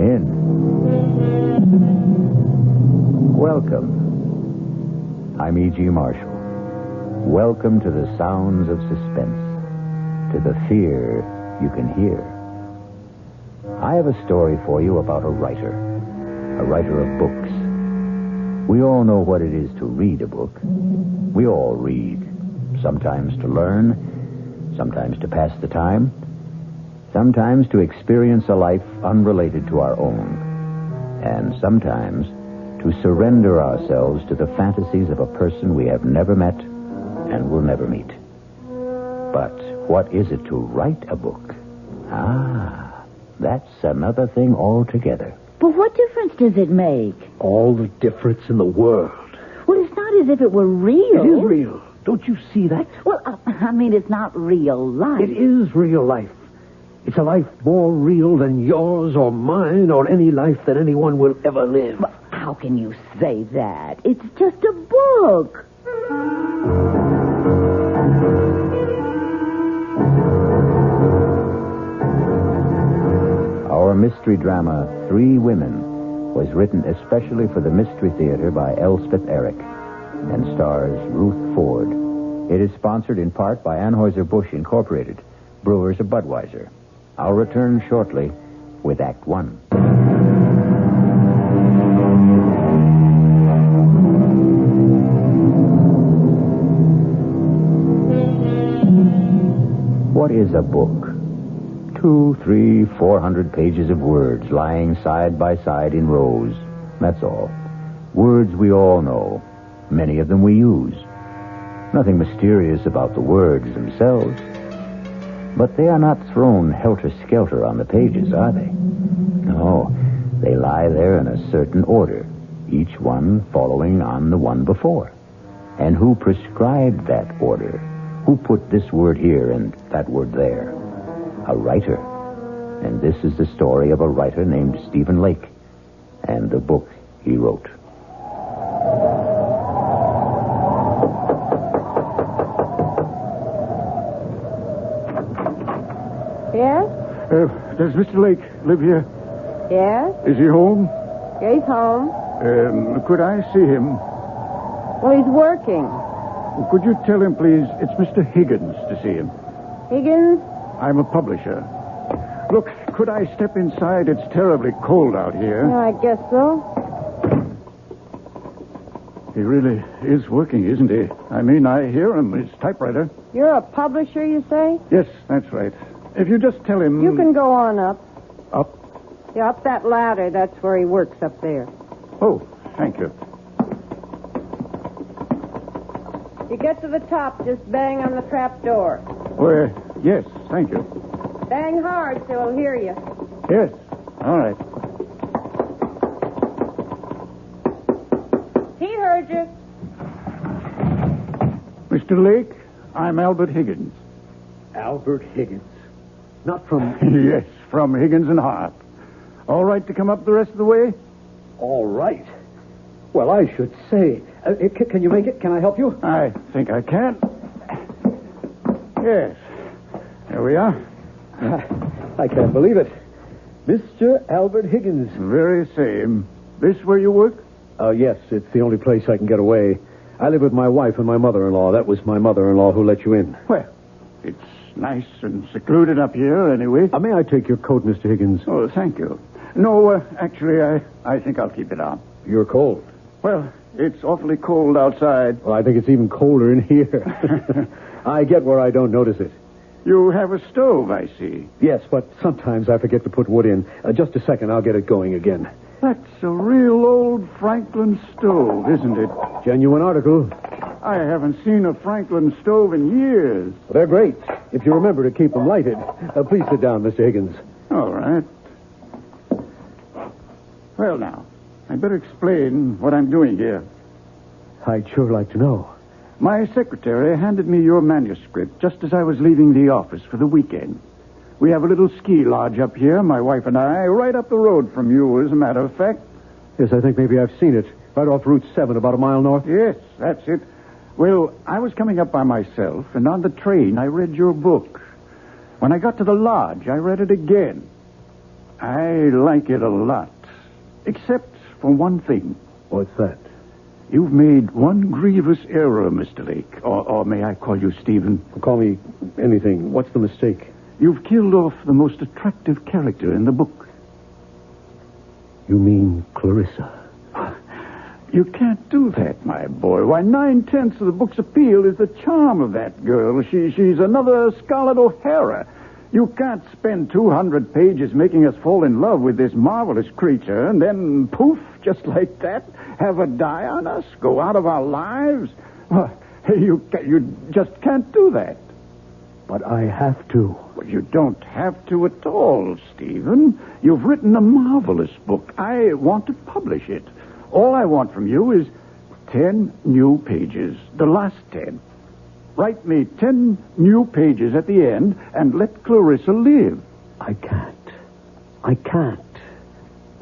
in. Welcome. I'm E.G. Marshall. Welcome to the sounds of suspense, to the fear you can hear. I have a story for you about a writer of books. We all know what it is to read a book. We all read, sometimes to learn, sometimes to pass the time, sometimes to experience a life unrelated to our own, and sometimes to surrender ourselves to the fantasies of a person we have never met and will never meet. But what is it to write a book? That's another thing altogether. But what difference does it make? All the difference in the world. Well, it's not as if it were real. It is real. Don't you see that? Well, it's not real life. It is real life. It's a life more real than yours or mine or any life that anyone will ever live. Well, how can you say that? It's just a book. Our mystery drama, 3 Women, was written especially for the Mystery Theater by Elspeth Eric and stars Ruth Ford. It is sponsored in part by Anheuser-Busch Incorporated, brewers of Budweiser. I'll return shortly with Act 1. What is a book? 200, 300, 400 pages of words lying side by side in rows. That's all. Words we all know. Many of them we use. Nothing mysterious about the words themselves. But they are not thrown helter-skelter on the pages, are they? No, they lie there in a certain order, each one following on the one before. And who prescribed that order? Who put this word here and that word there? A writer. And this is the story of a writer named Stephen Lake and the book he wrote. Yes? Does Mr. Lake live here? Yes? Is he home? Yeah, he's home. Could I see him? Well, he's working. Could you tell him, please, it's Mr. Higgins to see him? Higgins? I'm a publisher. Look, could I step inside? It's terribly cold out here. Yeah, I guess so. He really is working, isn't he? I mean, I hear him. His typewriter. You're a publisher, you say? Yes, that's right. If you just tell him... You can go on up. Up? Yeah, up that ladder. That's where he works up there. Oh, thank you. You get to the top, just bang on the trap door. Oh, yes, thank you. Bang hard so he'll hear you. Yes, all right. He heard you. Mr. Lake, I'm Albert Higgins. Albert Higgins. Not from... Yes, from Higgins and Hart. All right to come up the rest of the way? All right. Well, I should say. Can you make it? Can I help you? I think I can. Yes. There we are. I can't believe it. Mr. Albert Higgins. Very same. This where you work? Yes, it's the only place I can get away. I live with my wife and my mother-in-law. That was my mother-in-law who let you in. Well, it's nice and secluded up here anyway. May I take your coat, Mr. Higgins? Oh, thank you. No, actually, I think I'll keep it on. You're cold. Well, it's awfully cold outside. Well, I think it's even colder in here. I get where I don't notice it. You have a stove, I see. Yes, but sometimes I forget to put wood in. Just a second, I'll get it going again. That's a real old Franklin stove, isn't it? Genuine article. I haven't seen a Franklin stove in years. Well, they're great, if you remember to keep them lighted. Please sit down, Mr. Higgins. All right. Well, now, I'd better explain what I'm doing here. I'd sure like to know. My secretary handed me your manuscript just as I was leaving the office for the weekend. We have a little ski lodge up here, my wife and I, right up the road from you, as a matter of fact. Yes, I think maybe I've seen it. Right off Route 7, about a mile north. Yes, that's it. Well, I was coming up by myself, and on the train I read your book. When I got to the lodge, I read it again. I like it a lot. Except for one thing. What's that? You've made one grievous error, Mr. Lake. Or may I call you Stephen? Call me anything. What's the mistake? You've killed off the most attractive character in the book. You mean Clarissa? You can't do that, my boy. Why, 9/10 of the book's appeal is the charm of that girl. She's another Scarlett O'Hara. You can't spend 200 pages making us fall in love with this marvelous creature and then, poof, just like that, have her die on us, go out of our lives. Well, you just can't do that. But I have to. Well, you don't have to at all, Stephen. You've written a marvelous book. I want to publish it. All I want from you is 10 new pages, the last 10. Write me 10 new pages at the end and let Clarissa live. I can't.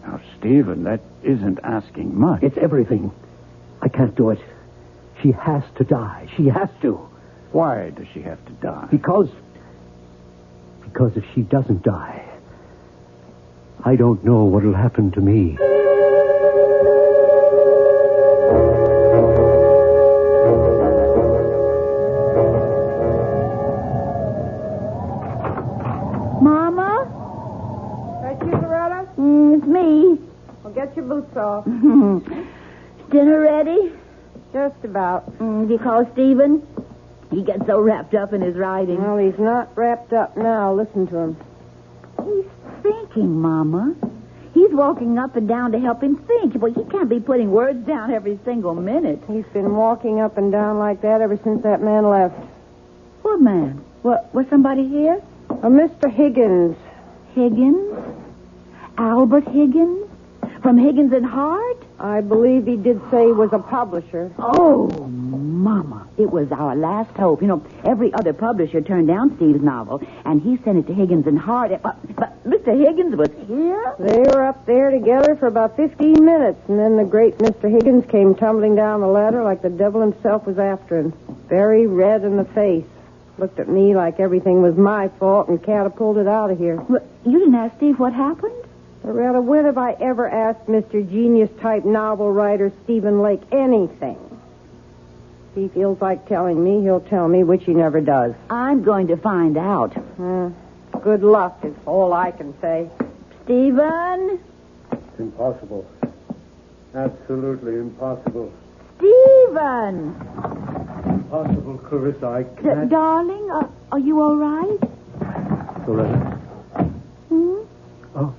Now, Stephen, that isn't asking much. It's everything. I can't do it. She has to die. She has to. Why does she have to die? Because if she doesn't die, I don't know what'll happen to me. Mama? That you, Loretta? It's me. Well, get your boots off. Dinner ready? Just about. Did you call Stephen? He gets so wrapped up in his writing. Well, he's not wrapped up now. Listen to him. He's thinking, Mama. He's walking up and down to help him think. Well, he can't be putting words down every single minute. He's been walking up and down like that ever since that man left. What man? Was somebody here? A Mr. Higgins. Higgins? Albert Higgins? From Higgins and Hart? I believe he did say he was a publisher. Oh, Mama, it was our last hope. You know, every other publisher turned down Steve's novel, and he sent it to Higgins and Hart. But Mr. Higgins was here? They were up there together for about 15 minutes, and then the great Mr. Higgins came tumbling down the ladder like the devil himself was after him. Very red in the face. Looked at me like everything was my fault and catapulted out of here. Well, you didn't ask Steve what happened? Loretta, when have I ever asked Mr. Genius-type novel writer Stephen Lake anything? If he feels like telling me, he'll tell me, which he never does. I'm going to find out. Good luck is all I can say. Stephen? It's impossible. Absolutely impossible. Stephen! Impossible, Clarissa. I can't. Darling, are you all right? Loretta? Oh,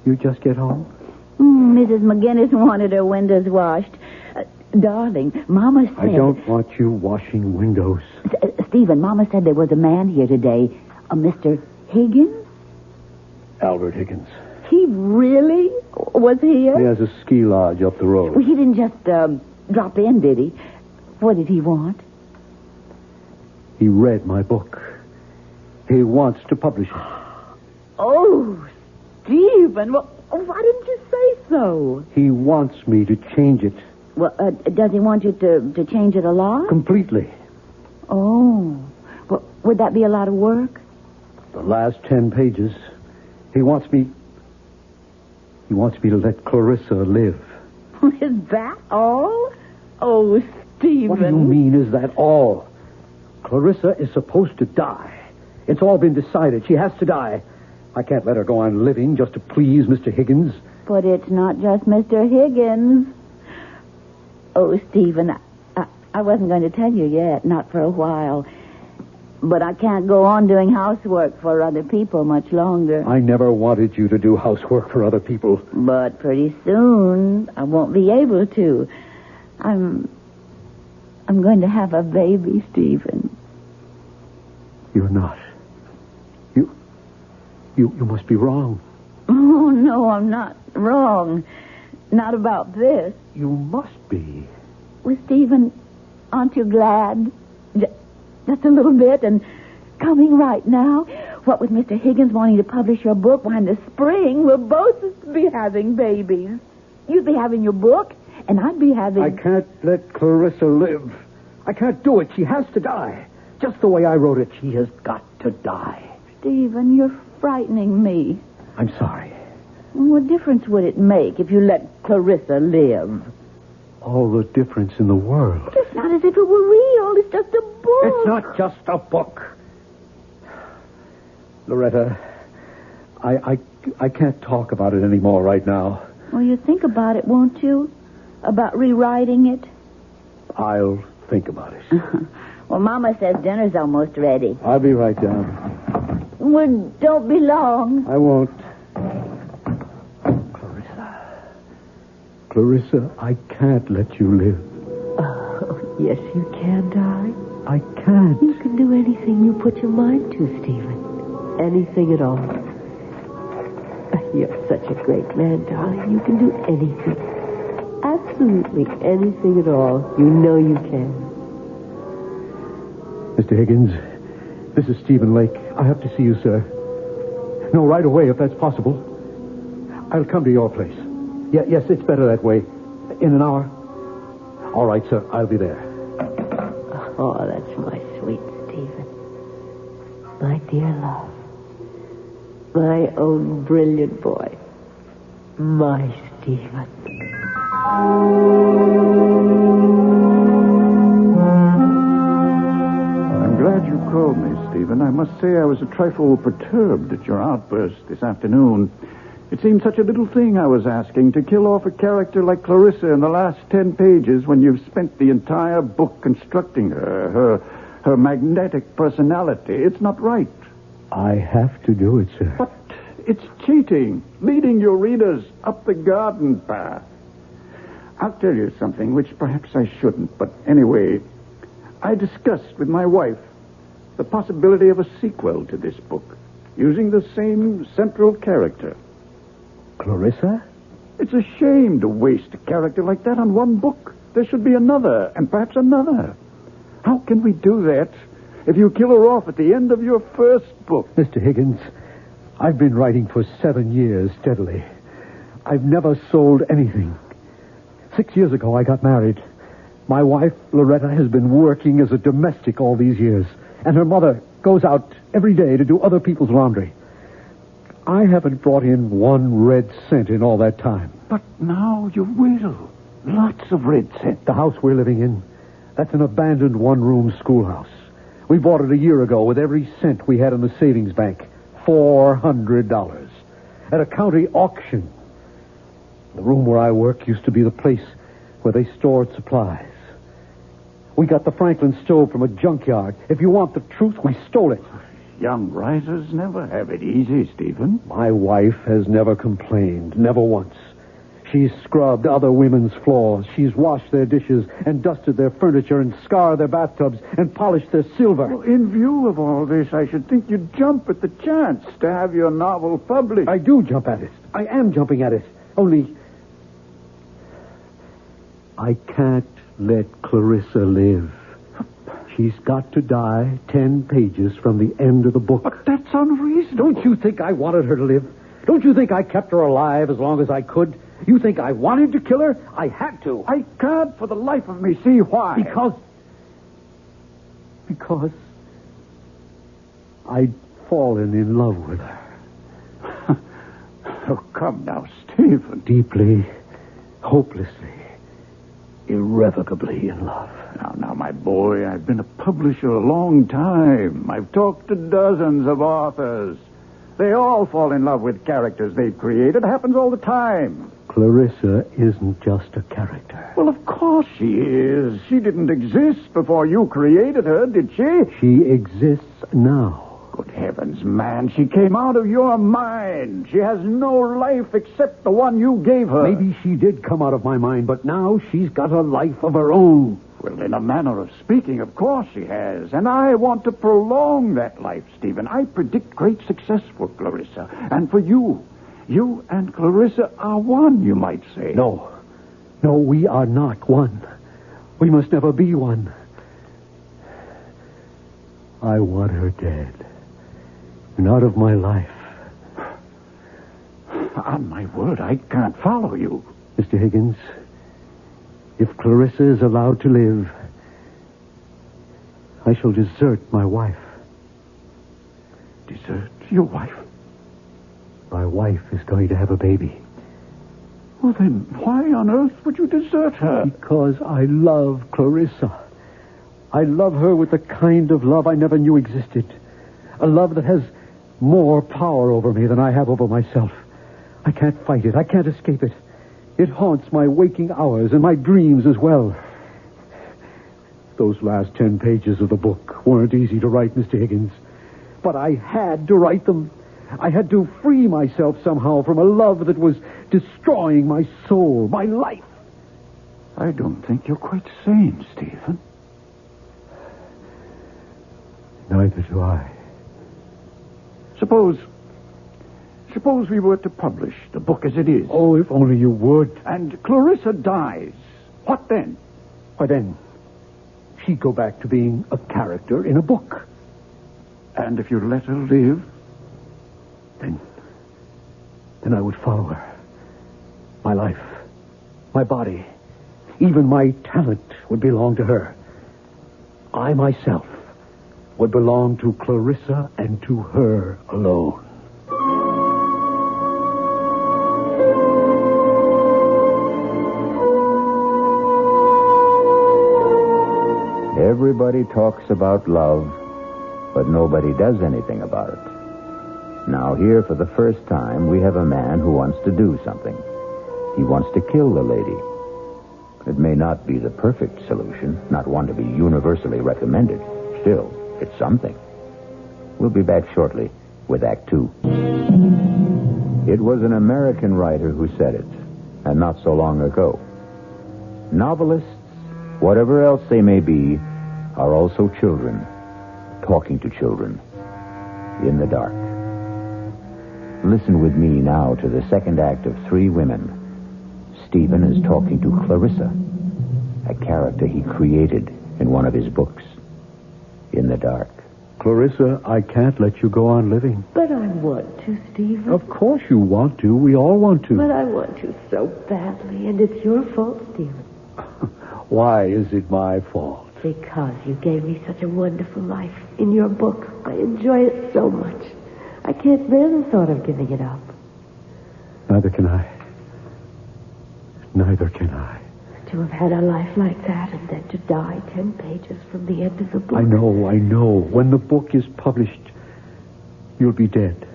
you just get home? Mrs. McGinnis wanted her windows washed. Darling, Mama said... I don't want you washing windows. Stephen, Mama said there was a man here today, a Mr. Higgins. Albert Higgins. He really was here? He has a ski lodge up the road. Well, he didn't just drop in, did he? What did he want? He read my book. He wants to publish it. Oh, Stephen, well, why didn't you say so? He wants me to change it. Well, does he want you to change it a lot? Completely. Oh. Well, would that be a lot of work? The last 10 pages. He wants me to let Clarissa live. Is that all? Oh, Stephen. What do you mean, is that all? Clarissa is supposed to die. It's all been decided. She has to die. I can't let her go on living just to please Mr. Higgins. But it's not just Mr. Higgins. Oh, Stephen, I wasn't going to tell you yet, not for a while. But I can't go on doing housework for other people much longer. I never wanted you to do housework for other people. But pretty soon, I won't be able to. I'm going to have a baby, Stephen. You're not. You must be wrong. Oh, no, I'm not wrong. Not about this. You must be. Well, Stephen, aren't you glad? Just a little bit, and coming right now. What with Mr. Higgins wanting to publish your book, why in the spring we'll both be having babies. You'd be having your book, and I'd be having... I can't let Clarissa live. I can't do it. She has to die. Just the way I wrote it, she has got to die. Stephen, you're frightening me. I'm sorry. What difference would it make if you let Clarissa live? All the difference in the world. It's not as if it were real. It's just a book. It's not just a book. Loretta, I can't talk about it anymore right now. Well, you think about it, won't you? About rewriting it? I'll think about it. Well, Mama says dinner's almost ready. I'll be right down. Well, don't be long. I won't. Clarissa, I can't let you live. Oh, yes, you can, darling. I can't. You can do anything you put your mind to, Stephen. Anything at all. You're such a great man, darling. You can do anything. Absolutely anything at all. You know you can. Mr. Higgins, this is Stephen Lake. I have to see you, sir. No, right away, if that's possible. I'll come to your place. Yes, it's better that way. In an hour. All right, sir. I'll be there. Oh, that's my sweet Stephen. My dear love. My own brilliant boy. My Stephen. I'm glad you called me, Stephen. I must say I was a trifle perturbed at your outburst this afternoon. It seemed such a little thing I was asking, to kill off a character like Clarissa in the last 10 pages when you've spent the entire book constructing her magnetic personality. It's not right. I have to do it, sir. But it's cheating, leading your readers up the garden path. I'll tell you something which perhaps I shouldn't, but anyway, I discussed with my wife the possibility of a sequel to this book, using the same central character. Clarissa? It's a shame to waste a character like that on one book. There should be another, and perhaps another. How can we do that if you kill her off at the end of your first book? Mr. Higgins, I've been writing for 7 years steadily. I've never sold anything. 6 years ago, I got married. My wife, Loretta, has been working as a domestic all these years, and her mother goes out every day to do other people's laundry. I haven't brought in 1 red cent in all that time. But now you will. Lots of red cent. The house we're living in, that's an abandoned one-room schoolhouse. We bought it a year ago with every cent we had in the savings bank. $400. At a county auction. The room where I work used to be the place where they stored supplies. We got the Franklin stove from a junkyard. If you want the truth, we stole it. Young risers never have it easy, Stephen. My wife has never complained, never once. She's scrubbed other women's floors. She's washed their dishes and dusted their furniture and scoured their bathtubs and polished their silver. Well, in view of all this, I should think you'd jump at the chance to have your novel published. I do jump at it. I am jumping at it. Only, I can't let Clarissa live. She's got to die 10 pages from the end of the book. But that's unreasonable. Don't you think I wanted her to live? Don't you think I kept her alive as long as I could? You think I wanted to kill her? I had to. I can't for the life of me see why. Because I'd fallen in love with her. Oh, come now, Stephen. Deeply, hopelessly, irrevocably in love. Now, my boy, I've been a publisher a long time. I've talked to dozens of authors. They all fall in love with characters they've created. It happens all the time. Clarissa isn't just a character. Well, of course she is. She didn't exist before you created her, did she? She exists now. Good heavens, man. She came out of your mind. She has no life except the one you gave her. Maybe she did come out of my mind, but now she's got a life of her own. Well, in a manner of speaking, of course she has. And I want to prolong that life, Stephen. I predict great success for Clarissa. And for you. You and Clarissa are one, you might say. No, we are not one. We must never be one. I want her dead. And out of my life. On my word, I can't follow you. Mr. Higgins, if Clarissa is allowed to live, I shall desert my wife. Desert your wife? My wife is going to have a baby. Well, then, why on earth would you desert her? Because I love Clarissa. I love her with the kind of love I never knew existed. A love that has more power over me than I have over myself. I can't fight it. I can't escape it. It haunts my waking hours and my dreams as well. Those last 10 pages of the book weren't easy to write, Mr. Higgins. But I had to write them. I had to free myself somehow from a love that was destroying my soul, my life. I don't think you're quite sane, Stephen. Neither do I. Suppose we were to publish the book as it is. Oh, if only you would. And Clarissa dies. What then? Why then, she'd go back to being a character in a book. And if you let her live? Then I would follow her. My life, my body, even my talent would belong to her. I myself would belong to Clarissa and to her alone. Everybody talks about love, but nobody does anything about it. Now here, for the first time, we have a man who wants to do something. He wants to kill the lady. It may not be the perfect solution, not one to be universally recommended. Still, it's something. We'll be back shortly with Act 2. It was an American writer who said it, and not so long ago. Novelists, whatever else they may be, are also children, talking to children, in the dark. Listen with me now to the second act of Three Women. Stephen is talking to Clarissa, a character he created in one of his books, in the dark. Clarissa, I can't let you go on living. But I want to, Stephen. Of course you want to. We all want to. But I want to so badly, and it's your fault, Stephen. Why is it my fault? Because you gave me such a wonderful life in your book. I enjoy it so much. I can't bear the thought of giving it up. Neither can I. Neither can I. To have had a life like that and then to die 10 pages from the end of the book. I know. When the book is published, you'll be dead.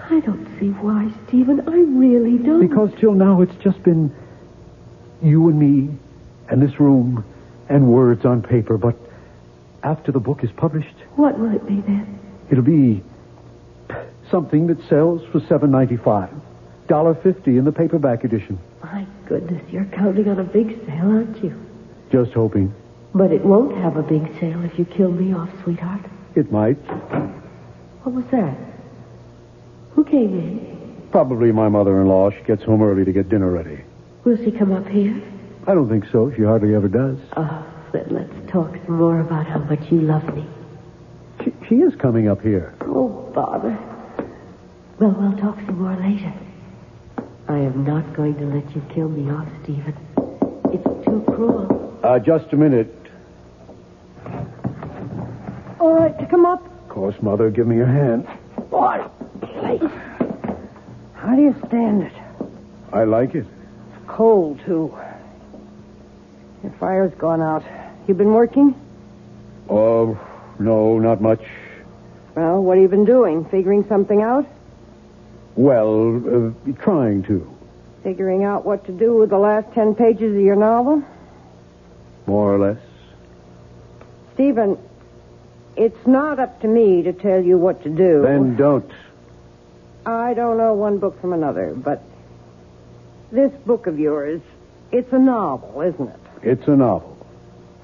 I don't see why, Stephen. I really don't. Because till now it's just been you and me and this room and words on paper. But after the book is published... What will it be then? It'll be something that sells for $7.95. $1.50 in the paperback edition. My goodness, you're counting on a big sale, aren't you? Just hoping. But it won't have a big sale if you kill me off, sweetheart. It might. What was that? Who came in? Probably my mother-in-law. She gets home early to get dinner ready. Will she come up here? I don't think so. She hardly ever does. Oh, then let's talk some more about how much you love me. She is coming up here. Oh, bother. Well, we'll talk some more later. I am not going to let you kill me off, Stephen. It's too cruel. Just a minute. All right, to come up. Of course, Mother. Give me your hand. What a place. How do you stand it? I like it. It's cold, too. Your fire's gone out. You been working? Oh, no, not much. Well, what have you been doing? Figuring something out? Well, trying to. Figuring out what to do with the last 10 pages of your novel? More or less. Stephen, it's not up to me to tell you what to do. Then don't. I don't know one book from another, but this book of yours, it's a novel, isn't it? It's a novel.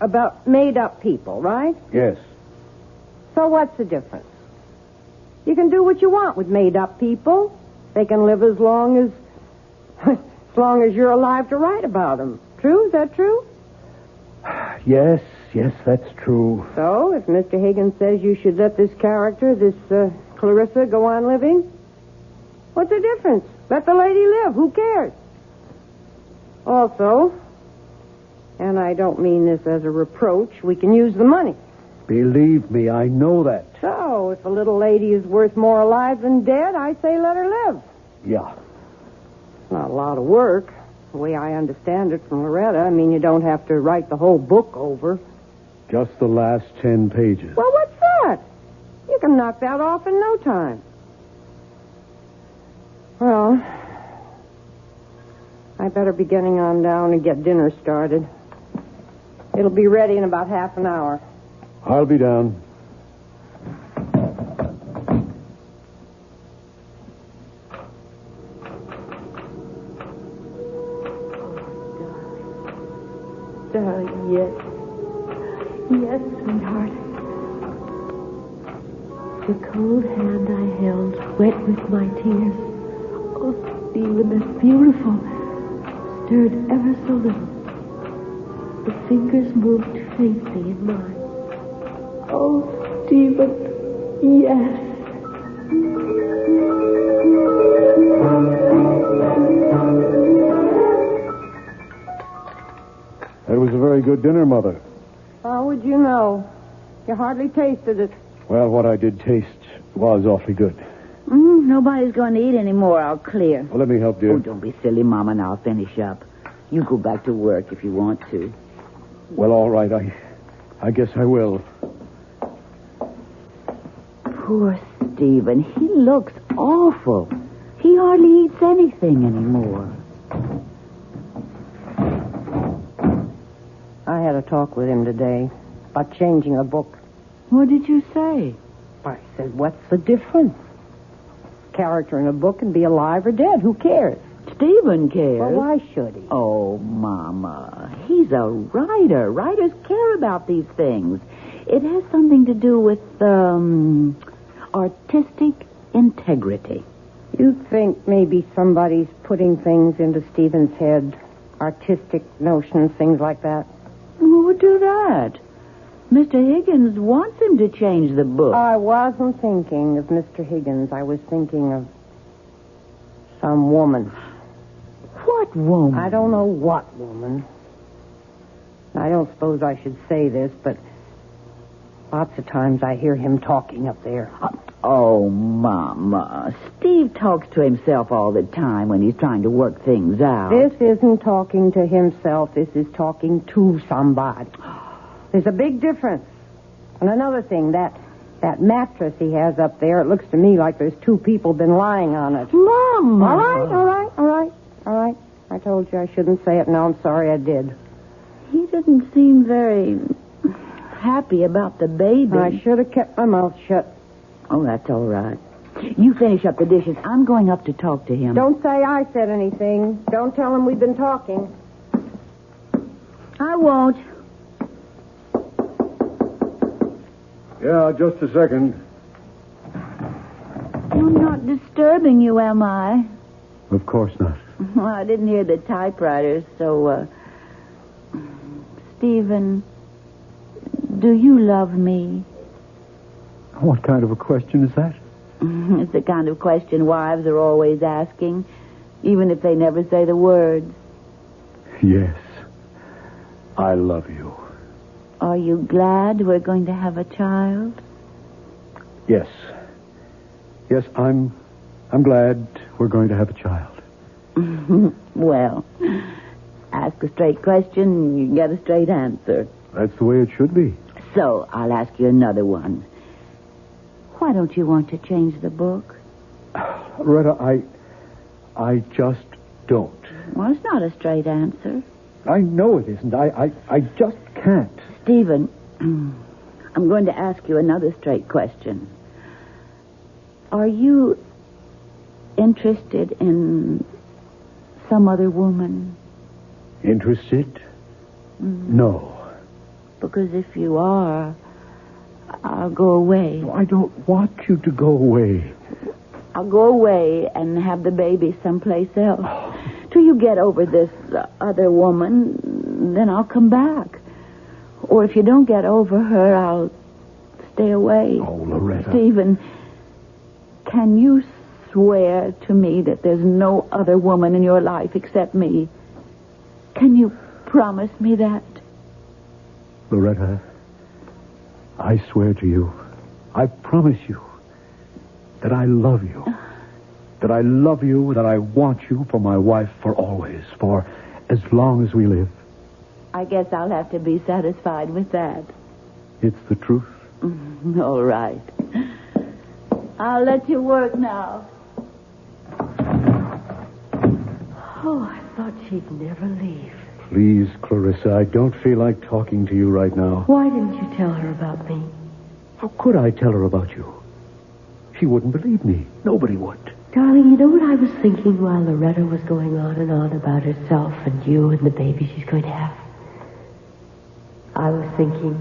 About made-up people, right? Yes. So what's the difference? You can do what you want with made-up people. They can live as long as you're alive to write about them. True? Is that true? Yes, that's true. So, if Mr. Higgins says you should let this character, this Clarissa, go on living, what's the difference? Let the lady live. Who cares? Also, and I don't mean this as a reproach, we can use the money. Believe me, I know that. So, if a little lady is worth more alive than dead, I say let her live. Yeah. Not a lot of work. The way I understand it from Loretta, I mean, you don't have to write the whole book over. Just the last 10 pages. Well, what's that? You can knock that off in no time. Well, I better be getting on down and get dinner started. It'll be ready in about half an hour. I'll be down. Darling, yes. Yes, sweetheart. The cold hand I held, wet with my tears. Oh, Stephen, that's beautiful. Stirred ever so little. The fingers moved faintly in mine. Oh, Stephen, yes. That was a very good dinner, Mother. How would you know? You hardly tasted it. Well, what I did taste was awfully good. Nobody's going to eat any more. I'll clear. Well, let me help, dear. Oh, don't be silly, Mama, and I'll finish up. You go back to work if you want to. Well, all right. I guess I will. Poor Stephen. He looks awful. He hardly eats anything anymore. I had a talk with him today about changing a book. What did you say? I said, what's the difference? Character in a book can be alive or dead. Who cares? Stephen cares. Well, why should he? Oh, Mama. He's a writer. Writers care about these things. It has something to do with, artistic integrity. You think maybe somebody's putting things into Stephen's head? Artistic notions, things like that? Who would do that? Mr. Higgins wants him to change the book. I wasn't thinking of Mr. Higgins. I was thinking of some woman. What woman? I don't know what woman. I don't suppose I should say this, but lots of times I hear him talking up there. Oh, Mama. Steve talks to himself all the time when he's trying to work things out. This isn't talking to himself. This is talking to somebody. There's a big difference. And another thing, that mattress he has up there, it looks to me like there's two people been lying on it. Mama! All right. I told you I shouldn't say it. Now I'm sorry I did. He didn't seem very happy about the baby. I should have kept my mouth shut. Oh, that's all right. You finish up the dishes. I'm going up to talk to him. Don't say I said anything. Don't tell him we've been talking. I won't. Yeah, just a second. I'm not disturbing you, am I? Of course not. Well, I didn't hear the typewriter, so, Stephen, do you love me? What kind of a question is that? It's the kind of question wives are always asking, even if they never say the words. Yes. I love you. Are you glad we're going to have a child? Yes. Yes, I'm glad we're going to have a child. Well, ask a straight question, you get a straight answer. That's the way it should be. So, I'll ask you another one. Why don't you want to change the book? Loretta, I just don't. Well, it's not a straight answer. I know it isn't. I just can't. Stephen, I'm going to ask you another straight question. Are you interested in some other woman? Interested? No. Because if you are, I'll go away. I don't want you to go away. I'll go away and have the baby someplace else. Till you get over this other woman, then I'll come back. Or if you don't get over her, I'll stay away. Oh, Loretta. Stephen, can you swear to me that there's no other woman in your life except me? Can you promise me that? Loretta, I swear to you, I promise you that I love you. that I love you, that I want you for my wife for always, for as long as we live. I guess I'll have to be satisfied with that. It's the truth. All right. I'll let you work now. Oh, I thought she'd never leave. Please, Clarissa, I don't feel like talking to you right now. Why didn't you tell her about me? How could I tell her about you? She wouldn't believe me. Nobody would. Darling, you know what I was thinking while Loretta was going on and on about herself and you and the baby she's going to have? I was thinking,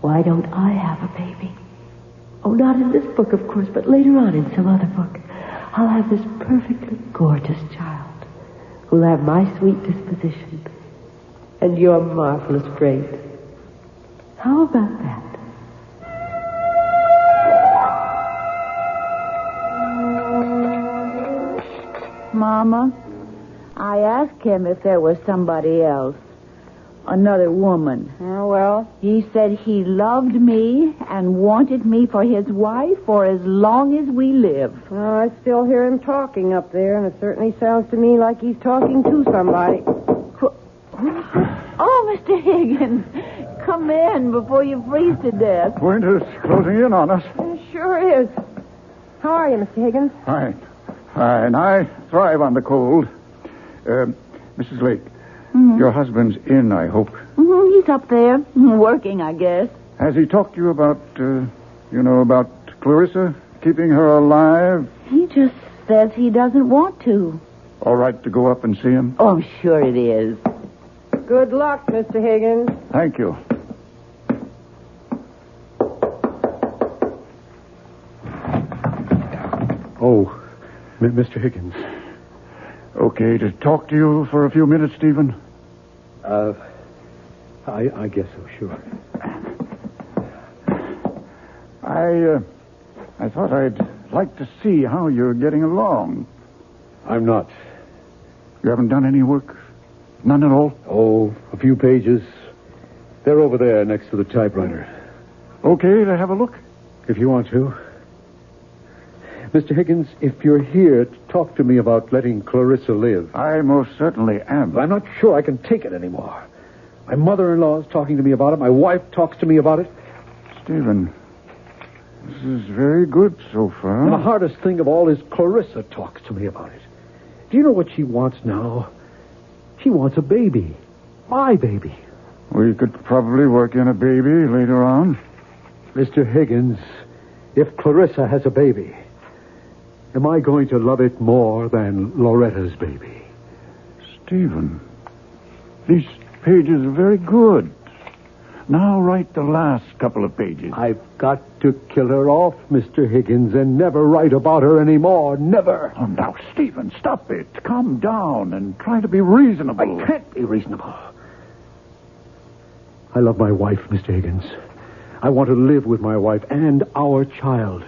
why don't I have a baby? Oh, not in this book, of course, but later on in some other book. I'll have this perfectly gorgeous child who'll have my sweet disposition and your marvelous grace. How about that? Mama, I asked him if there was somebody else, another woman. Oh, well. He said he loved me and wanted me for his wife for as long as we live. Well, I still hear him talking up there, and it certainly sounds to me like he's talking to somebody. Oh, Mr. Higgins, come in before you freeze to death. Winter's closing in on us. It sure is. How are you, Mr. Higgins? Fine. Fine. I thrive on the cold. Mrs. Lake, your husband's in, I hope. He's up there, working, I guess. Has he talked to you about, about Clarissa, keeping her alive? He just says he doesn't want to. All right to go up and see him? Oh, I'm sure it is. Good luck, Mr. Higgins. Thank you. Oh, Mr. Higgins. Okay to talk to you for a few minutes, Stephen? I guess so, sure. I thought I'd like to see how you're getting along. I'm not. You haven't done any work? None at all? Oh, a few pages. They're over there next to the typewriter. Okay to have a look? If you want to. Mr. Higgins, if you're here to talk to me about letting Clarissa live. I most certainly am. But I'm not sure I can take it anymore. My mother-in-law is talking to me about it. My wife talks to me about it. Stephen, this is very good so far. And the hardest thing of all is Clarissa talks to me about it. Do you know what she wants now? She wants a baby. My baby. We could probably work in a baby later on. Mr. Higgins, if Clarissa has a baby, am I going to love it more than Loretta's baby? Stephen, these pages are very good. Now write the last couple of pages. I've got to kill her off, Mr. Higgins, and never write about her anymore. Never. Oh, now, Stephen, stop it. Calm down and try to be reasonable. I can't be reasonable. I love my wife, Mr. Higgins. I want to live with my wife and our child.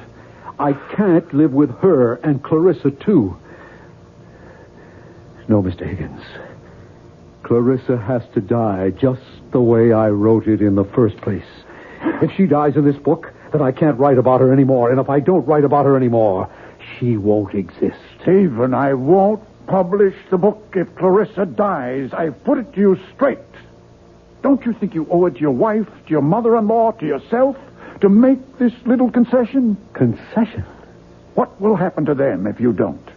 I can't live with her and Clarissa, too. No, Mr. Higgins. Clarissa has to die just the way I wrote it in the first place. If she dies in this book, then I can't write about her anymore. And if I don't write about her anymore, she won't exist. Stephen, I won't publish the book if Clarissa dies. I've put it to you straight. Don't you think you owe it to your wife, to your mother-in-law, to yourself, to make this little concession? Concession? What will happen to them if you don't?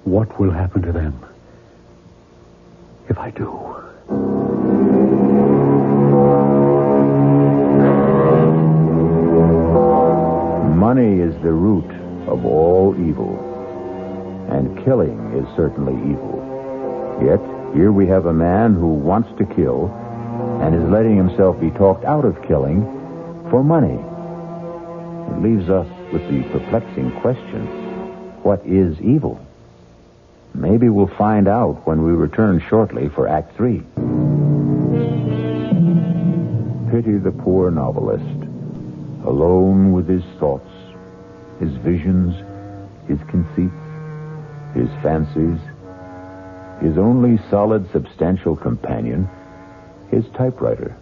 What will happen to them if I do? Money is the root of all evil, and killing is certainly evil. Yet, here we have a man who wants to kill and is letting himself be talked out of killing for money. It leaves us with the perplexing question, what is evil? Maybe we'll find out when we return shortly for Act 3. Pity the poor novelist, alone with his thoughts, his visions, his conceits, his fancies, his only solid, substantial companion, his typewriter.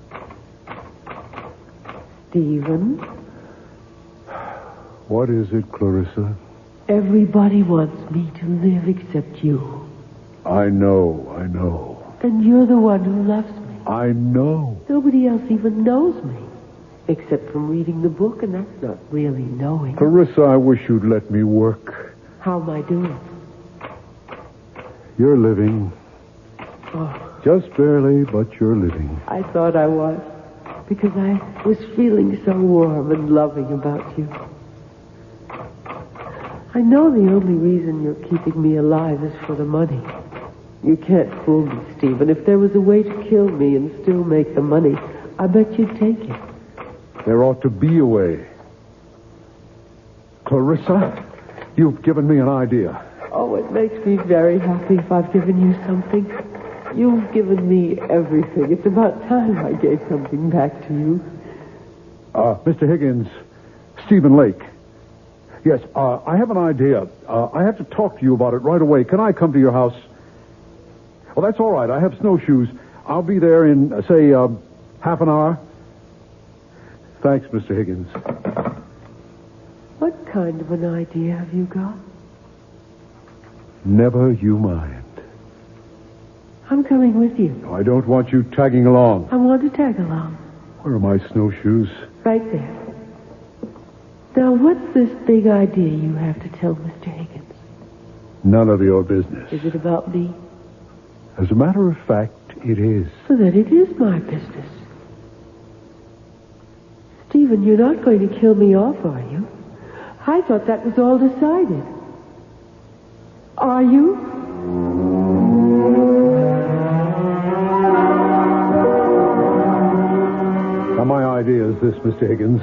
Stephen? What is it, Clarissa? Everybody wants me to live except you. I know. And you're the one who loves me. I know. Nobody else even knows me. Except from reading the book, and that's not really knowing. Clarissa, I wish you'd let me work. How am I doing? You're living. Oh, Just barely, but you're living. I thought I was. Because I was feeling so warm and loving about you. I know the only reason you're keeping me alive is for the money. You can't fool me, Stephen. If there was a way to kill me and still make the money, I bet you'd take it. There ought to be a way. Clarissa, you've given me an idea. Oh, it makes me very happy if I've given you something. You've given me everything. It's about time I gave something back to you. Mr. Higgins, Stephen Lake. Yes, I have an idea. I have to talk to you about it right away. Can I come to your house? Well, that's all right. I have snowshoes. I'll be there in, say, half an hour. Thanks, Mr. Higgins. What kind of an idea have you got? Never you mind. I'm coming with you. I don't want you tagging along. I want to tag along. Where are my snowshoes? Right there. Now, what's this big idea you have to tell Mr. Higgins? None of your business. Is it about me? As a matter of fact, it is. So then it is my business. Stephen, you're not going to kill me off, are you? I thought that was all decided. Are you? Now, my idea is this, Mr. Higgins.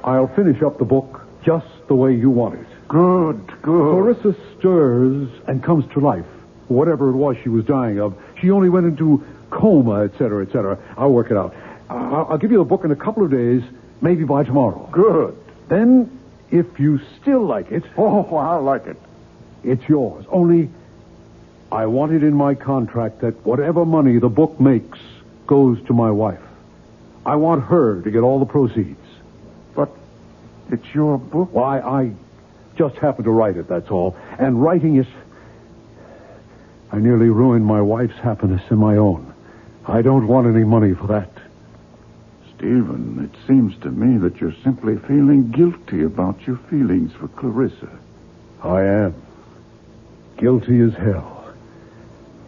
I'll finish up the book just the way you want it. Good. Clarissa stirs and comes to life. Whatever it was she was dying of, she only went into coma, etc., etc. I'll work it out. I'll give you the book in a couple of days, maybe by tomorrow. Good. Then, if you still like it... Oh, I like it. It's yours. Only, I want it in my contract that whatever money the book makes goes to my wife. I want her to get all the proceeds. But it's your book. Why, I just happened to write it, that's all. And writing it, I nearly ruined my wife's happiness and my own. I don't want any money for that. Stephen, it seems to me that you're simply feeling guilty about your feelings for Clarissa. I am. Guilty as hell.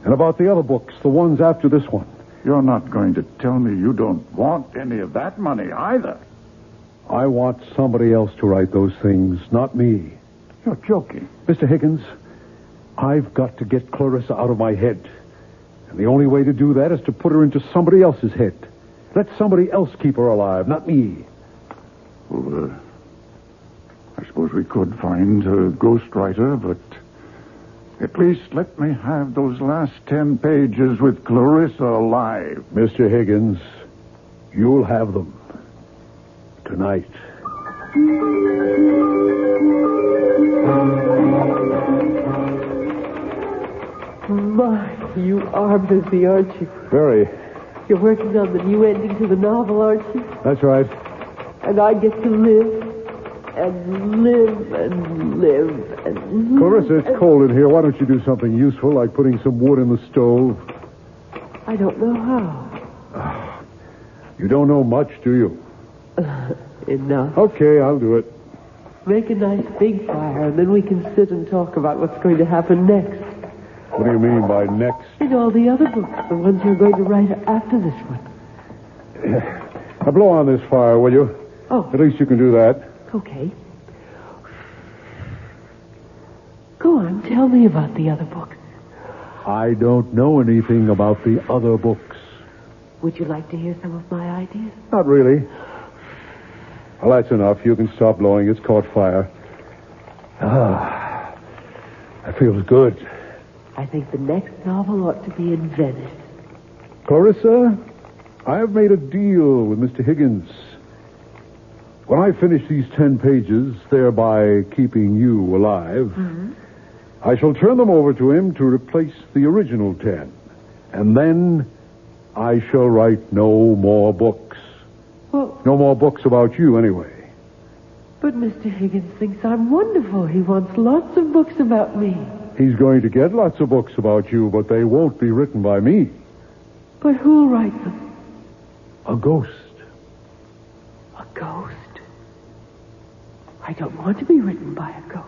And about the other books, the ones after this one. You're not going to tell me you don't want any of that money either. I want somebody else to write those things, not me. You're joking. Mr. Higgins, I've got to get Clarissa out of my head. And the only way to do that is to put her into somebody else's head. Let somebody else keep her alive, not me. Well, I suppose we could find a ghostwriter, but at least let me have those last 10 pages with Clarissa alive. Mr. Higgins, you'll have them. Tonight. My, you are busy, aren't you? Very. You're working on the new ending to the novel, aren't you? That's right. And I get to live and live and live and live. Clarissa, it's cold in here. Why don't you do something useful, like putting some wood in the stove? I don't know how. You don't know much, do you? Enough. Okay, I'll do it. Make a nice big fire, and then we can sit and talk about what's going to happen next. What do you mean by next? And all the other books, the ones you're going to write after this one. Now blow on this fire, will you? Oh. At least you can do that. Okay. Go on, tell me about the other books. I don't know anything about the other books. Would you like to hear some of my ideas? Not really. Well, that's enough. You can stop blowing. It's caught fire. That feels good. I think the next novel ought to be in Venice. Clarissa, I have made a deal with Mr. Higgins. When I finish these 10 pages, thereby keeping you alive, I shall turn them over to him to replace the original 10. And then I shall write no more books. Well, No more books about you, anyway. But Mr. Higgins thinks I'm wonderful. He wants lots of books about me. He's going to get lots of books about you, but they won't be written by me. But who'll write them? A ghost. A ghost? I don't want to be written by a ghost.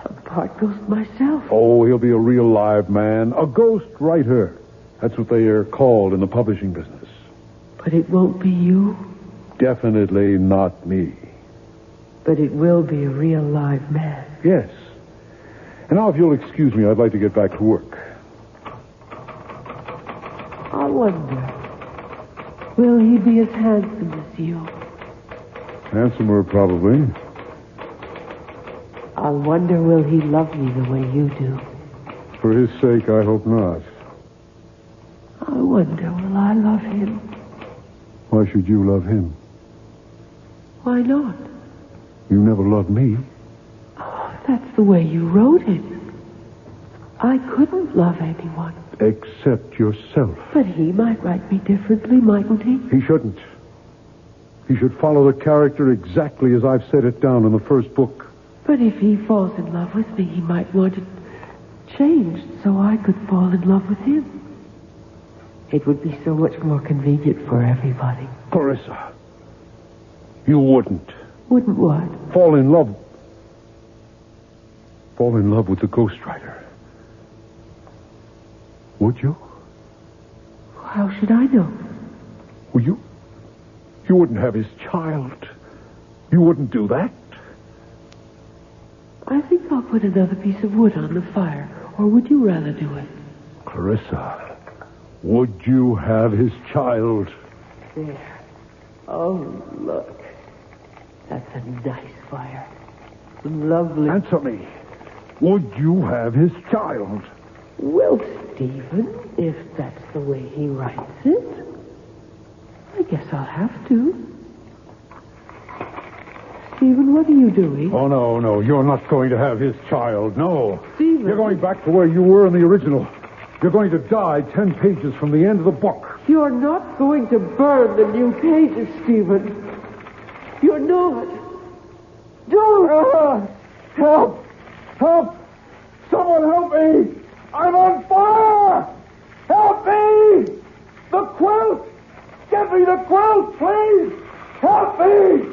I'm part ghost myself. Oh, he'll be a real live man. A ghost writer. That's what they are called in the publishing business. But it won't be you. Definitely not me. But it will be a real live man. Yes. And now, if you'll excuse me, I'd like to get back to work. I wonder, will he be as handsome as you? Handsomer, probably. I wonder, will he love me the way you do? For his sake, I hope not. I wonder, will I love him? Why should you love him? Why not? You never loved me. Oh, that's the way you wrote it. I couldn't love anyone. Except yourself. But he might write me differently, mightn't he? He shouldn't. He should follow the character exactly as I've set it down in the first book. But if he falls in love with me, he might want it changed so I could fall in love with him. It would be so much more convenient for everybody. Clarissa, you wouldn't. Wouldn't what? Fall in love with the ghostwriter. Would you? How should I know? Well, you wouldn't have his child. You wouldn't do that. I think I'll put another piece of wood on the fire. Or would you rather do it? Clarissa, would you have his child? There. Oh, look. That's a nice fire. Lovely. Answer me. Would you have his child? Well, Stephen, if that's the way he writes it, I guess I'll have to. Stephen, what are you doing? Oh, no. You're not going to have his child. No. Stephen. You're going back to where you were in the original. You're going to die 10 pages from the end of the book. You're not going to burn the new pages, Stephen. You're not. Don't. Help! Help! Someone help me! I'm on fire! Help me! The quilt! Get me the quilt, please! Help me!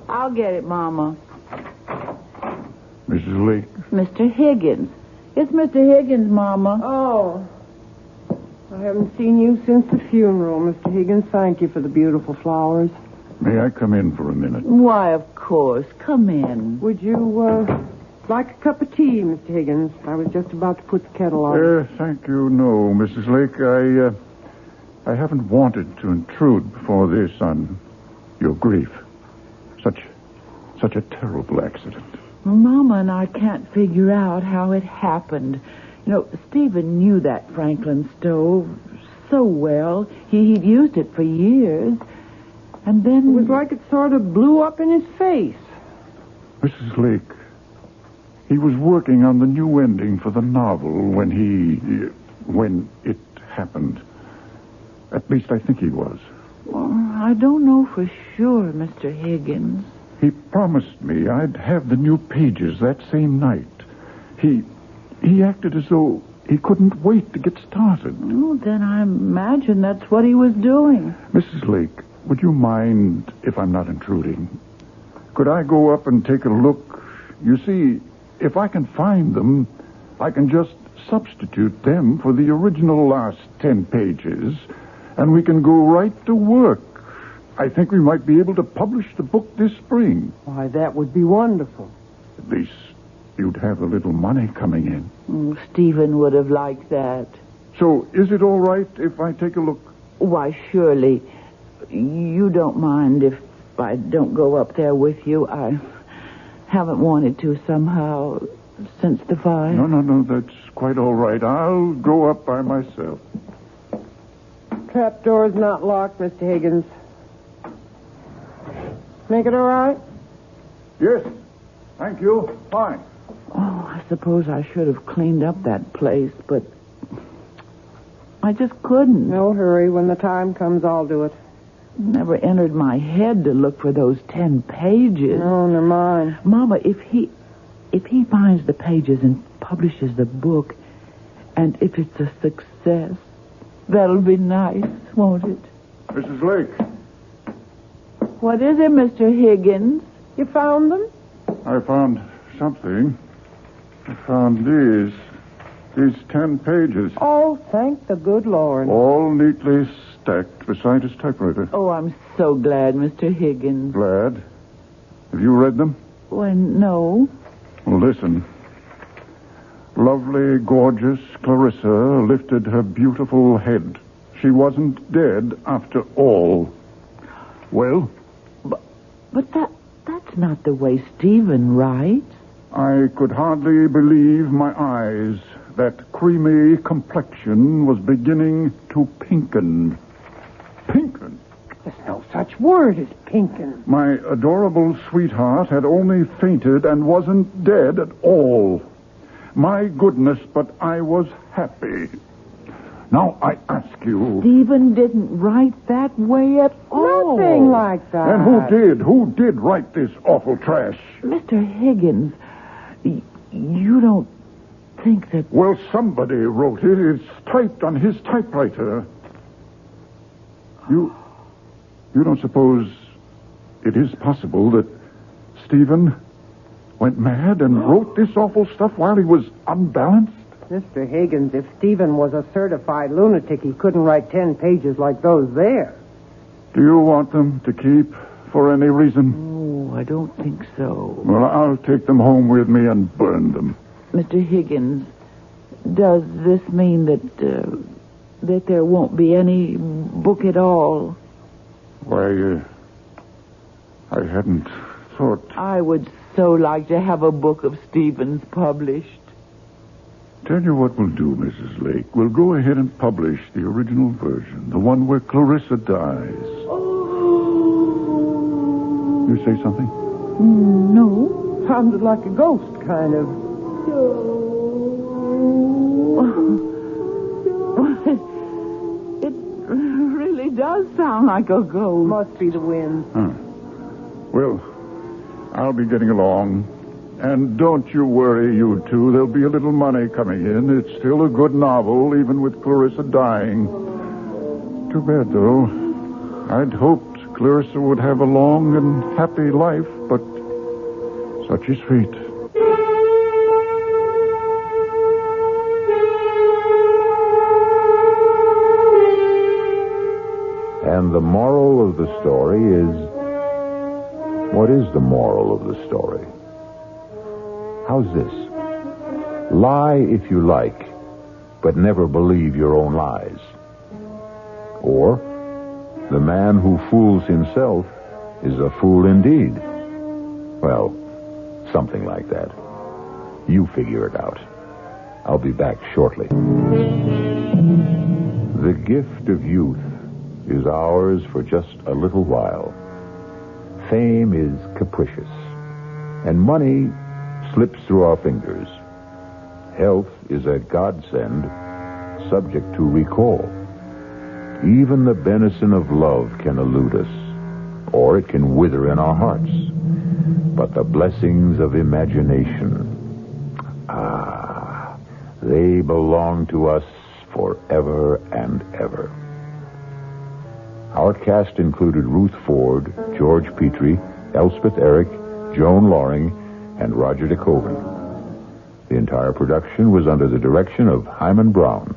I'll get it, Mama. Mrs. Lake. Mr. Higgins. It's Mr. Higgins, Mama. Oh. I haven't seen you since the funeral, Mr. Higgins. Thank you for the beautiful flowers. May I come in for a minute? Why, of course. Come in. Would you, like a cup of tea, Mr. Higgins? I was just about to put the kettle on. Thank you, no, Mrs. Lake. I haven't wanted to intrude before this on your grief. Such a terrible accident. Mama and I can't figure out how it happened. You know, Stephen knew that Franklin stove so well. He'd used it for years. And then... It was like it sort of blew up in his face. Mrs. Lake, he was working on the new ending for the novel when it happened. At least I think he was. Well, I don't know for sure, Mr. Higgins. He promised me I'd have the new pages that same night. He acted as though he couldn't wait to get started. Oh, then I imagine that's what he was doing. Mrs. Lake, would you mind if I'm not intruding? Could I go up and take a look? You see, if I can find them, I can just substitute them for the original last 10 pages, and we can go right to work. I think we might be able to publish the book this spring. Why, that would be wonderful. At least you'd have a little money coming in. Stephen would have liked that. So, is it all right if I take a look? Why, surely. You don't mind if I don't go up there with you? I haven't wanted to somehow since the fire. No, that's quite all right. I'll go up by myself. Trapdoor's not locked, Mr. Higgins. Make it all right? Yes. Thank you. Fine. Oh, I suppose I should have cleaned up that place, but I just couldn't. No hurry. When the time comes, I'll do it. Never entered my head to look for those 10 pages. Oh, never mind. Mama, if he finds the pages and publishes the book, and if it's a success, that'll be nice, won't it? Mrs. Lake. What is it, Mr. Higgins? You found them? I found something. I found these 10 pages. Oh, thank the good Lord. All neatly stacked beside his typewriter. Oh, I'm so glad, Mr. Higgins. Glad. Have you read them? Why, no. Well, listen. Lovely, gorgeous Clarissa lifted her beautiful head. She wasn't dead after all. Well? But that's not the way Stephen writes. I could hardly believe my eyes. That creamy complexion was beginning to pinken. Pinken? There's no such word as pinken. My adorable sweetheart had only fainted and wasn't dead at all. My goodness, but I was happy. Now, I ask you... Stephen didn't write that way at all. Nothing like that. And who did? Who did write this awful trash? Mr. Higgins, you don't think that... Well, somebody wrote it. It's typed on his typewriter. You don't suppose it is possible that Stephen went mad and wrote this awful stuff while he was unbalanced? Mr. Higgins, if Stephen was a certified lunatic, he couldn't write 10 pages like those there. Do you want them to keep for any reason? Oh, I don't think so. Well, I'll take them home with me and burn them. Mr. Higgins, does this mean that there won't be any book at all? Why, I hadn't thought... I would so like to have a book of Stephen's published. Tell you what we'll do, Mrs. Lake. We'll go ahead and publish the original version, the one where Clarissa dies. Oh. You say something? No. Sounded like a ghost, kind of. It really does sound like a ghost. Must be the wind. Huh. Well, I'll be getting along. And don't you worry, you two. There'll be a little money coming in. It's still a good novel, even with Clarissa dying. Too bad, though. I'd hoped Clarissa would have a long and happy life, but such is fate. And the moral of the story is... What is the moral of the story? How's this? Lie if you like, but never believe your own lies. Or, the man who fools himself is a fool indeed. Well, something like that. You figure it out. I'll be back shortly. The gift of youth is ours for just a little while. Fame is capricious, and money slips through our fingers. Health is a godsend, subject to recall. Even the benison of love can elude us, or it can wither in our hearts. But the blessings of imagination, they belong to us forever and ever. Our cast included Ruth Ford, George Petrie, Elspeth Eric, Joan Loring, and Roger DeCoven. The entire production was under the direction of Hyman Brown.